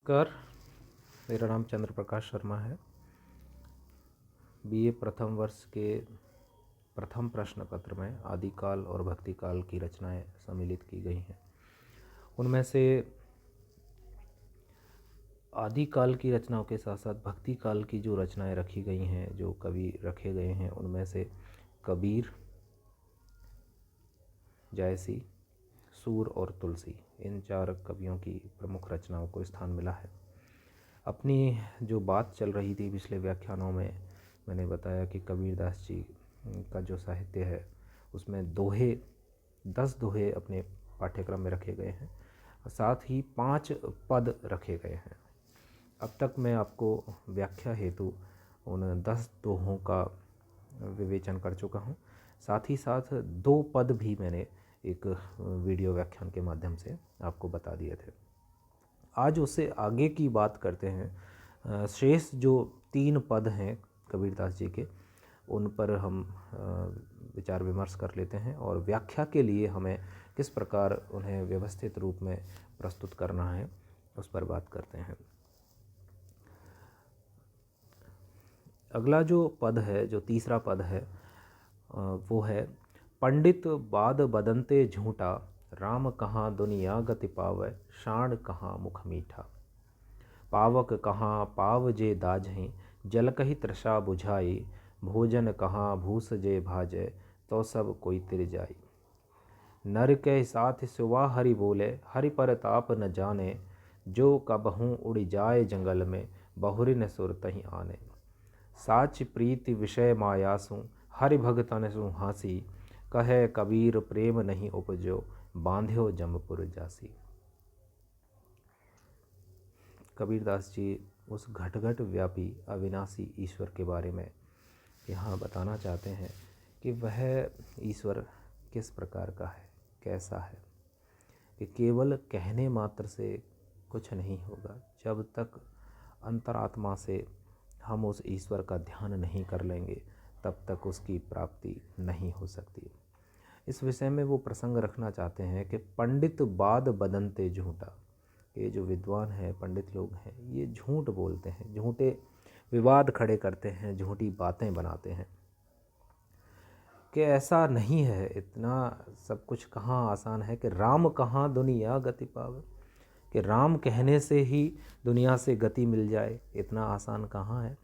नमस्कार। मेरा नाम चंद्र प्रकाश शर्मा है। बीए प्रथम वर्ष के प्रथम प्रश्न पत्र में आदिकाल और भक्तिकाल की रचनाएं सम्मिलित की गई हैं। उनमें से आदिकाल की रचनाओं के साथ साथ भक्तिकाल की जो रचनाएं रखी गई हैं, जो कवि रखे गए हैं, उनमें से कबीर, जायसी, सूर और तुलसी, इन 4 कवियों की प्रमुख रचनाओं को स्थान मिला है। अपनी जो बात चल रही थी पिछले व्याख्यानों में, मैंने बताया कि कबीरदास जी का जो साहित्य है उसमें दोहे 10 दोहे अपने पाठ्यक्रम में रखे गए हैं, साथ ही 5 पद रखे गए हैं। अब तक मैं आपको व्याख्या हेतु उन 10 दोहों का विवेचन कर चुका हूँ। साथ ही साथ 2 पद भी मैंने एक वीडियो व्याख्यान के माध्यम से आपको बता दिए थे। आज उससे आगे की बात करते हैं। शेष जो 3 पद हैं कबीरदास जी के, उन पर हम विचार विमर्श कर लेते हैं और व्याख्या के लिए हमें किस प्रकार उन्हें व्यवस्थित रूप में प्रस्तुत करना है उस पर बात करते हैं। अगला जो पद है, जो तीसरा पद है, वो है पंडित बाद बदनते झूठा, राम कहाँ दुनिया गति पावै, शाण कहाँ मुख मीठा। पावक कहाँ पाव जे दाझहीं, जल कही तृषा बुझाई, भोजन कहाँ भूस जे भाजै, तो सब कोई तिर जाई। नर के साथ सुवा हरि बोले, हरि पर ताप न जाने, जो कबहूँ उड़ जाए जंगल में, बहुरिन सुर तहीं आने। साच प्रीति विषय मायासु, हरि भगतन सु हासी, कहे कबीर प्रेम नहीं उपजो, बांध्यो जमपुर जासी। कबीरदास जी उस घट व्यापी अविनाशी ईश्वर के बारे में यहाँ बताना चाहते हैं कि वह ईश्वर किस प्रकार का है, कैसा है, कि केवल कहने मात्र से कुछ नहीं होगा। जब तक अंतरात्मा से हम उस ईश्वर का ध्यान नहीं कर लेंगे तब तक उसकी प्राप्ति नहीं हो सकती। इस विषय में वो प्रसंग रखना चाहते हैं कि पंडित बाद बदनते झूठा। ये जो विद्वान हैं, पंडित लोग हैं, ये झूठ बोलते हैं, झूठे विवाद खड़े करते हैं, झूठी बातें बनाते हैं कि ऐसा नहीं है, इतना सब कुछ कहाँ आसान है कि राम कहाँ दुनिया गति पावे, कि राम कहने से ही दुनिया से गति मिल जाए। इतना आसान कहाँ है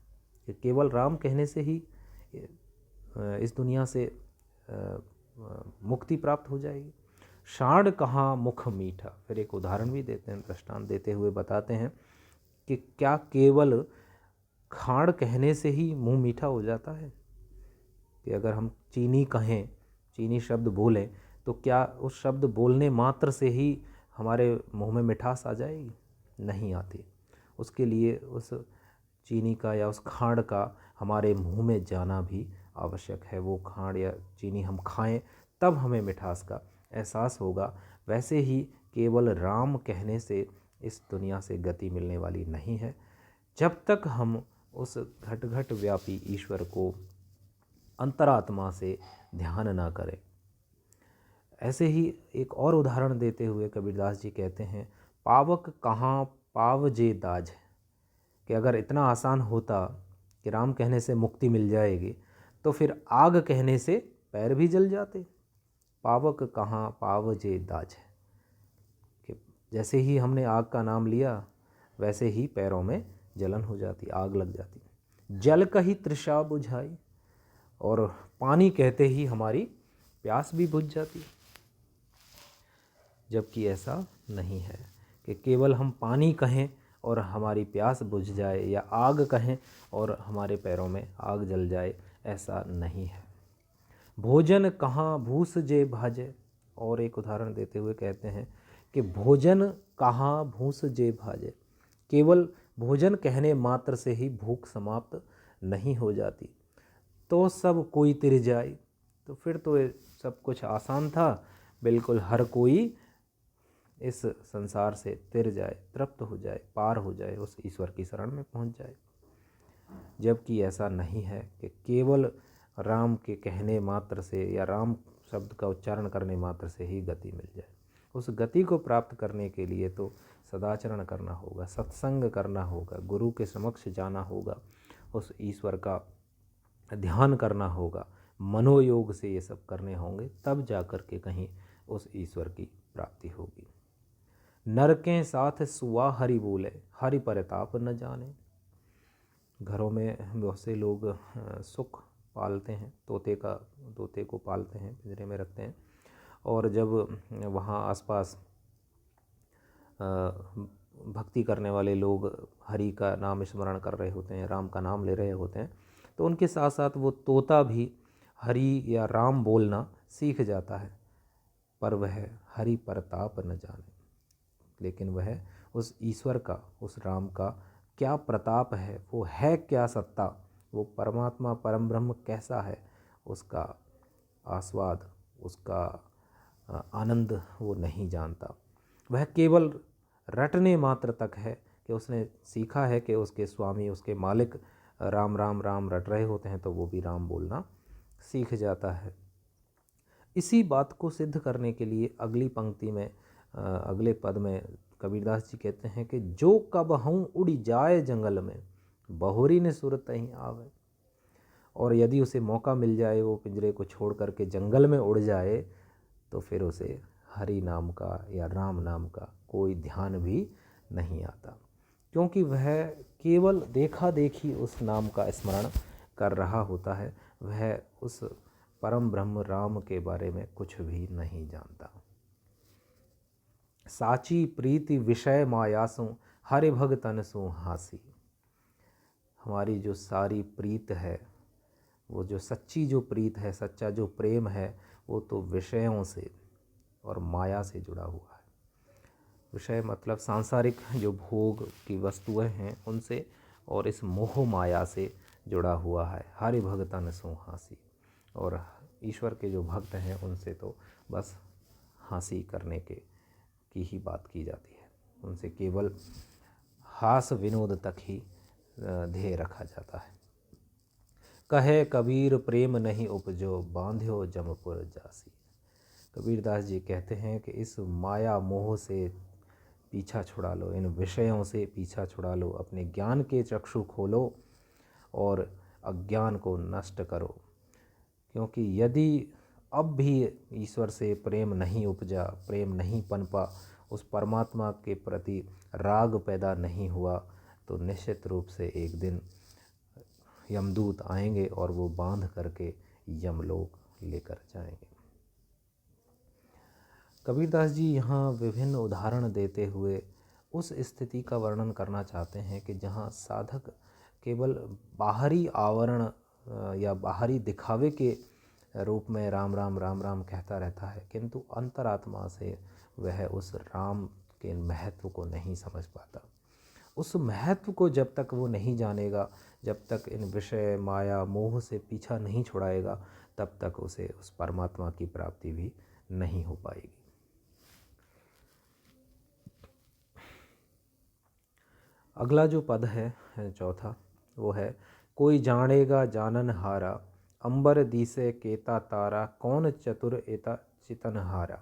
कि केवल राम कहने से ही इस दुनिया से मुक्ति प्राप्त हो जाएगी। शाण कहाँ मुख मीठा। फिर एक उदाहरण भी देते हैं, दृष्टांत देते हुए बताते हैं कि क्या केवल खाण कहने से ही मुंह मीठा हो जाता है, कि अगर हम चीनी कहें, चीनी शब्द बोलें, तो क्या उस शब्द बोलने मात्र से ही हमारे मुंह में मिठास आ जाएगी? नहीं आती। उसके लिए उस चीनी का या उस खांड का हमारे मुंह में जाना भी आवश्यक है। वो खांड या चीनी हम खाएं तब हमें मिठास का एहसास होगा। वैसे ही केवल राम कहने से इस दुनिया से गति मिलने वाली नहीं है, जब तक हम उस घट व्यापी ईश्वर को अंतरात्मा से ध्यान ना करें। ऐसे ही एक और उदाहरण देते हुए कबीरदास जी कहते हैं, पावक कहाँ पाव जे दाज, कि अगर इतना आसान होता कि राम कहने से मुक्ति मिल जाएगी तो फिर आग कहने से पैर भी जल जाते। पावक कहाँ पाव जे दाज, कि जैसे ही हमने आग का नाम लिया वैसे ही पैरों में जलन हो जाती, आग लग जाती। जल कही तृषा बुझाई, और पानी कहते ही हमारी प्यास भी बुझ जाती। जबकि ऐसा नहीं है कि केवल हम पानी कहें और हमारी प्यास बुझ जाए, या आग कहें और हमारे पैरों में आग जल जाए, ऐसा नहीं है। भोजन कहाँ भूस जे भाजे, और एक उदाहरण देते हुए कहते हैं कि भोजन कहाँ भूस जे भाजे, केवल भोजन कहने मात्र से ही भूख समाप्त नहीं हो जाती। तो सब कोई तिर जाए, तो फिर तो सब कुछ आसान था, बिल्कुल हर कोई इस संसार से तिर जाए, तृप्त हो जाए, पार हो जाए, उस ईश्वर की शरण में पहुंच जाए। जबकि ऐसा नहीं है कि केवल राम के कहने मात्र से या राम शब्द का उच्चारण करने मात्र से ही गति मिल जाए। उस गति को प्राप्त करने के लिए तो सदाचरण करना होगा, सत्संग करना होगा, गुरु के समक्ष जाना होगा, उस ईश्वर का ध्यान करना होगा, मनोयोग से ये सब करने होंगे, तब जाकर के कहीं उस ईश्वर की प्राप्ति होगी। नर के साथ सुआ हरि बोले, हरि परताप न जाने। घरों में बहुत से लोग सुख पालते हैं, तोते को पालते हैं, पिंजरे में रखते हैं, और जब वहाँ आसपास भक्ति करने वाले लोग हरि का नाम स्मरण कर रहे होते हैं, राम का नाम ले रहे होते हैं, तो उनके साथ साथ वो तोता भी हरि या राम बोलना सीख जाता है, पर वह हरि परताप न जाने। लेकिन वह उस ईश्वर का, उस राम का क्या प्रताप है, वो है क्या सत्ता, वो परमात्मा परम ब्रह्म कैसा है, उसका आस्वाद, उसका आनंद वो नहीं जानता। वह केवल रटने मात्र तक है कि उसने सीखा है कि उसके स्वामी, उसके मालिक राम राम राम रट रहे होते हैं, तो वो भी राम बोलना सीख जाता है। इसी बात को सिद्ध करने के लिए अगली पंक्ति में, अगले पद में कबीरदास जी कहते हैं कि जो कब हूँ उड़ी जाए जंगल में, बहुरी ने सुरत ही आवे। और यदि उसे मौका मिल जाए वो पिंजरे को छोड़ करके जंगल में उड़ जाए, तो फिर उसे हरि नाम का या राम नाम का कोई ध्यान भी नहीं आता, क्योंकि वह केवल देखा देखी उस नाम का स्मरण कर रहा होता है, वह उस परम ब्रह्म राम के बारे में कुछ भी नहीं जानता। साची प्रीति विषय मायासु हरि भगतन सु हासी। हमारी जो सारी प्रीत है, वो जो सच्ची जो प्रीत है, सच्चा जो प्रेम है, वो तो विषयों से और माया से जुड़ा हुआ है। विषय मतलब सांसारिक जो भोग की वस्तुएं हैं उनसे, और इस मोह माया से जुड़ा हुआ है। हरि भगतन सु हासी, और ईश्वर के जो भक्त हैं उनसे तो बस हंसी करने की ही बात की जाती है, उनसे केवल हास विनोद तक ही ध्येय रखा जाता है। कहे कबीर प्रेम नहीं उपजो, बांध्यो जमपुर जासी। कबीरदास जी कहते हैं कि इस माया मोह से पीछा छुड़ा लो, इन विषयों से पीछा छुड़ा लो, अपने ज्ञान के चक्षु खोलो और अज्ञान को नष्ट करो। क्योंकि यदि अब भी ईश्वर से प्रेम नहीं उपजा, प्रेम नहीं पनपा, उस परमात्मा के प्रति राग पैदा नहीं हुआ, तो निश्चित रूप से एक दिन यमदूत आएंगे और वो बांध करके यमलोक लेकर जाएंगे। कबीरदास जी यहाँ विभिन्न उदाहरण देते हुए उस स्थिति का वर्णन करना चाहते हैं कि जहाँ साधक केवल बाहरी आवरण या बाहरी दिखावे के रूप में राम राम राम राम कहता रहता है, किंतु अंतरात्मा से वह उस राम के महत्व को नहीं समझ पाता। उस महत्व को जब तक वो नहीं जानेगा, जब तक इन विषय माया मोह से पीछा नहीं छुड़ाएगा, तब तक उसे उस परमात्मा की प्राप्ति भी नहीं हो पाएगी। अगला जो पद है चौथा, वो है कोई जानेगा जानन हारा, अंबर दिसे केता तारा, कौन चतुर एता चितन हारा।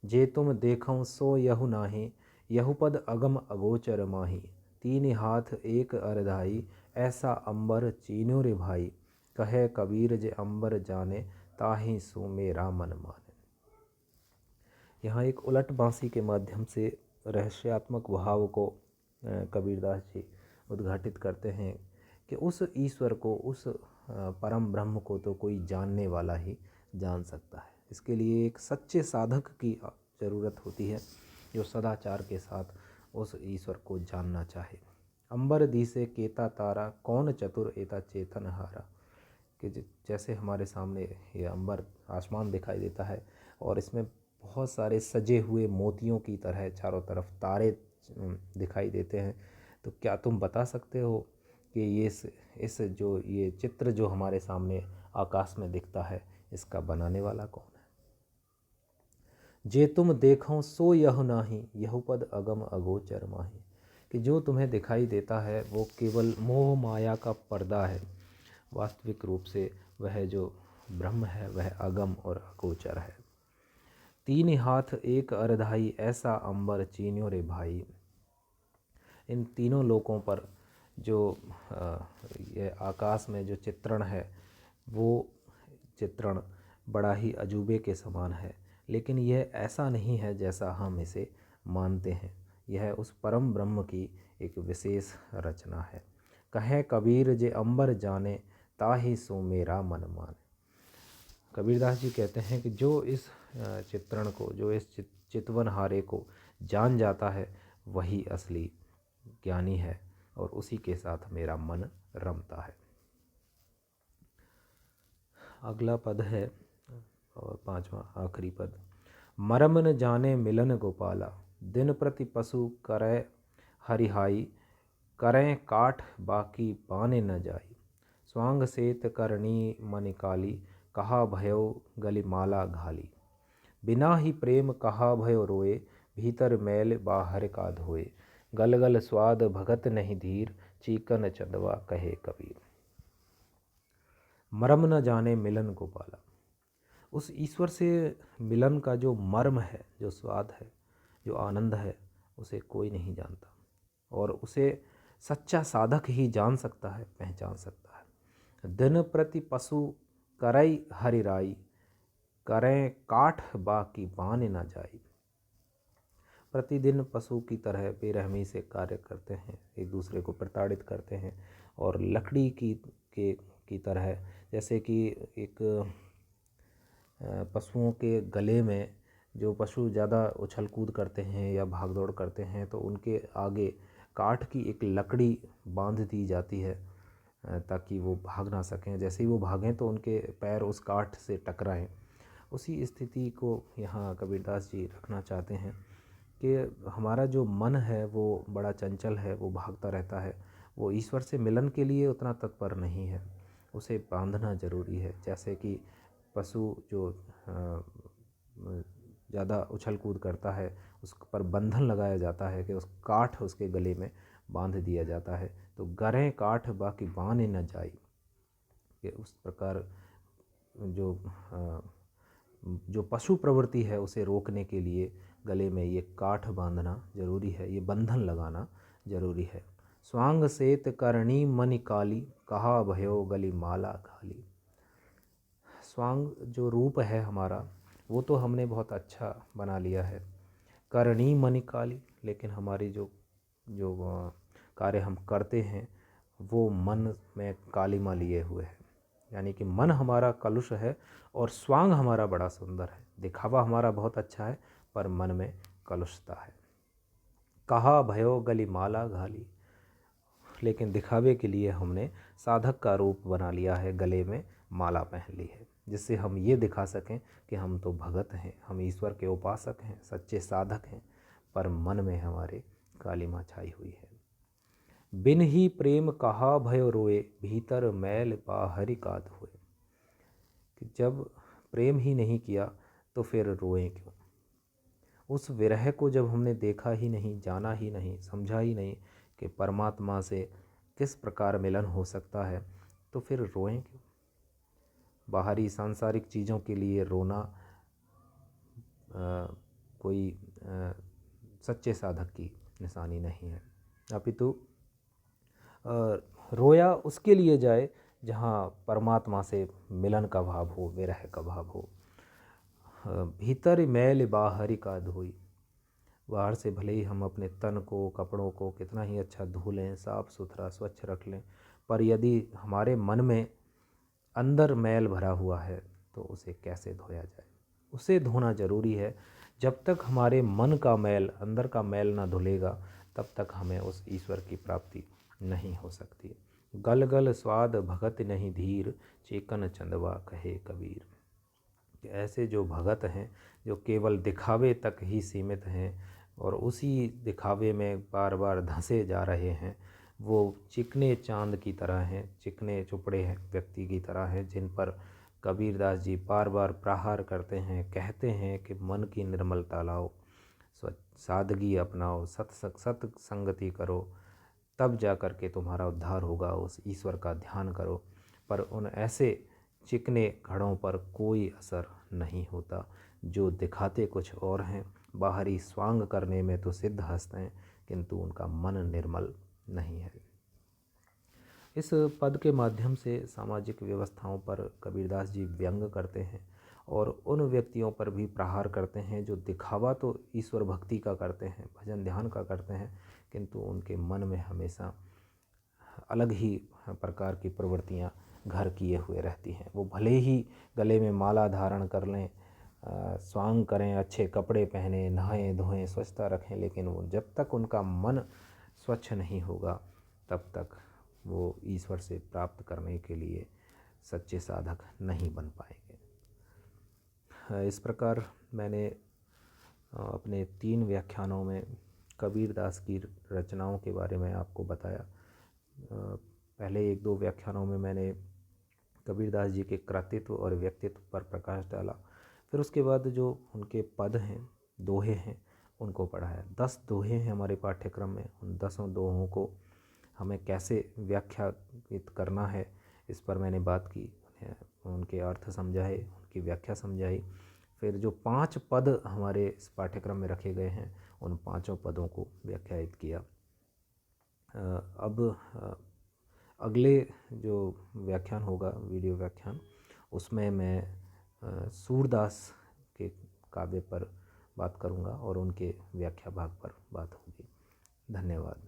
जे तुम देखो सो यहु नाही, यहु पद अगम अगोचर माही। तीन हाथ एक अरधाई, ऐसा अंबर चीन्यो रे भाई। कहे कबीर जे अंबर जाने, ताहि सो मेरा मन माने। यहाँ एक उलट बांसी के माध्यम से रहस्यात्मक भाव को कबीरदास जी उद्घाटित करते हैं कि उस ईश्वर को, उस परम ब्रह्म को तो कोई जानने वाला ही जान सकता है। इसके लिए एक सच्चे साधक की ज़रूरत होती है, जो सदाचार के साथ उस ईश्वर को जानना चाहे। अंबर दिसे केता तारा, कौन चतुर एता चेतन हारा। कि जैसे हमारे सामने ये अंबर आसमान दिखाई देता है और इसमें बहुत सारे सजे हुए मोतियों की तरह चारों तरफ तारे दिखाई देते हैं, तो क्या तुम बता सकते हो कि ये चित्र जो हमारे सामने आकाश में दिखता है, इसका बनाने वाला कौन है। जे तुम देखो सो यह नाही, यहु पद अगम अगोचर माही। कि जो तुम्हें दिखाई देता है वो केवल मोह माया का पर्दा है, वास्तविक रूप से वह जो ब्रह्म है वह अगम और अगोचर है। तीन हाथ एक अरधाई, ऐसा अंबर चीन्यो रे भाई। इन तीनों लोकों पर जो ये आकाश में जो चित्रण है वो चित्रण बड़ा ही अजूबे के समान है, लेकिन यह ऐसा नहीं है जैसा हम इसे मानते हैं। यह उस परम ब्रह्म की एक विशेष रचना है। कहे कबीर जे अंबर जाने, ताहि सो मेरा मन माने। कबीरदास जी कहते हैं कि जो इस चित्रण को, जो इस चितवन हारे को जान जाता है वही असली ज्ञानी है और उसी के साथ मेरा मन रमता है। अगला पद है और पांचवा आखिरी पद। मरम न जाने मिलन गोपाला, दिन प्रति पशु करे हरिहाई। करें काठ बाकी बाने न जाई, स्वांग सेत करणी मनिकाली। कहा भयो गलिमाला घाली, बिना ही प्रेम कहा भयो रोए। भीतर मैल बाहर का धोए, गल गल स्वाद भगत नहीं धीर। चीकन चंदवा कहे कबीर। मरम न जाने मिलन गोपाला, उस ईश्वर से मिलन का जो मर्म है, जो स्वाद है, जो आनंद है, उसे कोई नहीं जानता और उसे सच्चा साधक ही जान सकता है, पहचान सकता है। दिन प्रति पशु करई हरिराई, करें काठ बाकी बाने न जाई। प्रतिदिन पशु की तरह बेरहमी से कार्य करते हैं, एक दूसरे को प्रताड़ित करते हैं और लकड़ी की तरह, जैसे कि एक पशुओं के गले में जो पशु ज़्यादा उछल कूद करते हैं या भाग दौड़ करते हैं तो उनके आगे काठ की एक लकड़ी बांध दी जाती है ताकि वो भाग ना सकें। जैसे ही वो भागें तो उनके पैर उस काठ से टकराएं। उसी स्थिति को यहाँ कबीरदास जी रखना चाहते हैं कि हमारा जो मन है वो बड़ा चंचल है, वो भागता रहता है, वो ईश्वर से मिलन के लिए उतना तत्पर नहीं है, उसे बांधना ज़रूरी है। जैसे कि पशु जो ज़्यादा उछल कूद करता है उस पर बंधन लगाया जाता है कि उस काठ उसके गले में बांध दिया जाता है। तो गरें काठ बाकी बाने न जाई, कि उस प्रकार जो पशु प्रवृत्ति है उसे रोकने के लिए गले में ये काठ बांधना ज़रूरी है, ये बंधन लगाना ज़रूरी है। स्वांग सेत करणी मनि काली, कहा भयो गली माला घाली। स्वांग जो रूप है हमारा वो तो हमने बहुत अच्छा बना लिया है, करणी मनि काली, लेकिन हमारी जो कार्य हम करते हैं वो मन में कालिमा लिए हुए है। यानी कि मन हमारा कलुष है और स्वांग हमारा बड़ा सुंदर है, दिखावा हमारा बहुत अच्छा है पर मन में कलुषता है। कहा भयो गली माला घाली, लेकिन दिखावे के लिए हमने साधक का रूप बना लिया है, गले में माला पहन ली है, जिससे हम ये दिखा सकें कि हम तो भगत हैं, हम ईश्वर के उपासक हैं, सच्चे साधक हैं, पर मन में हमारे कालिमा छाई हुई है। बिन ही प्रेम कहा भयो रोए, भीतर मैल बाहरी का धोए। कि जब प्रेम ही नहीं किया तो फिर रोएं क्यों। उस विरह को जब हमने देखा ही नहीं, जाना ही नहीं, समझा ही नहीं कि परमात्मा से किस प्रकार मिलन हो सकता है, तो फिर रोएं क्यों। बाहरी सांसारिक चीज़ों के लिए रोना कोई सच्चे साधक की निशानी नहीं है, अपितु रोया उसके लिए जाए जहाँ परमात्मा से मिलन का भाव हो, विरह का भाव हो। भीतर मैल बाहरी का धोई, बाहर से भले ही हम अपने तन को, कपड़ों को कितना ही अच्छा धो लें, साफ़ सुथरा स्वच्छ रख लें, पर यदि हमारे मन में अंदर मैल भरा हुआ है तो उसे कैसे धोया जाए। उसे धोना ज़रूरी है। जब तक हमारे मन का मैल, अंदर का मैल ना धुलेगा तब तक हमें उस ईश्वर की प्राप्ति नहीं हो सकती। गल गल स्वाद भगत नहीं धीर, चेकन चंदवा कहे कबीर। ऐसे जो भगत हैं, जो केवल दिखावे तक ही सीमित हैं और उसी दिखावे में बार बार धंसे जा रहे हैं, वो चिकने चांद की तरह हैं, चिकने चुपड़े हैं व्यक्ति की तरह हैं, जिन पर कबीरदास जी बार बार प्रहार करते हैं, कहते हैं कि मन की निर्मलता लाओ, सादगी अपनाओ, सत संगति करो, तब जा कर के तुम्हारा उद्धार होगा, उस ईश्वर का ध्यान करो। पर उन ऐसे चिकने घड़ों पर कोई असर नहीं होता। जो दिखाते कुछ और हैं, बाहरी स्वांग करने में तो सिद्ध हस्त हैं, किंतु उनका मन निर्मल नहीं है। इस पद के माध्यम से सामाजिक व्यवस्थाओं पर कबीरदास जी व्यंग करते हैं और उन व्यक्तियों पर भी प्रहार करते हैं जो दिखावा तो ईश्वर भक्ति का करते हैं, भजन ध्यान का करते हैं, किंतु उनके मन में हमेशा अलग ही प्रकार की प्रवृत्तियाँ घर किए हुए रहती हैं। वो भले ही गले में माला धारण कर लें, स्वांग करें, अच्छे कपड़े पहने, नहाएं धोएं, स्वच्छता रखें, लेकिन वो जब तक उनका मन स्वच्छ नहीं होगा तब तक वो ईश्वर से प्राप्त करने के लिए सच्चे साधक नहीं बन पाएंगे। इस प्रकार मैंने अपने 3 व्याख्यानों में कबीरदास की रचनाओं के बारे में आपको बताया। पहले 1-2 व्याख्यानों में मैंने कबीरदास जी के कृतित्व और व्यक्तित्व पर प्रकाश डाला। फिर उसके बाद जो उनके पद हैं, दोहे हैं, उनको पढ़ाया। 10 दोहे हैं हमारे पाठ्यक्रम में। उन 10 दोहों को हमें कैसे व्याख्यायित करना है, इस पर मैंने बात की, उनके अर्थ समझाए, उनकी व्याख्या समझाई। फिर जो 5 पद हमारे इस पाठ्यक्रम में रखे गए हैं, उन 5 पदों को व्याख्यायित किया। अब अगले जो व्याख्यान होगा, वीडियो व्याख्यान, उसमें मैं सूरदास के काव्य पर बात करूंगा और उनके व्याख्या भाग पर बात होगी। धन्यवाद।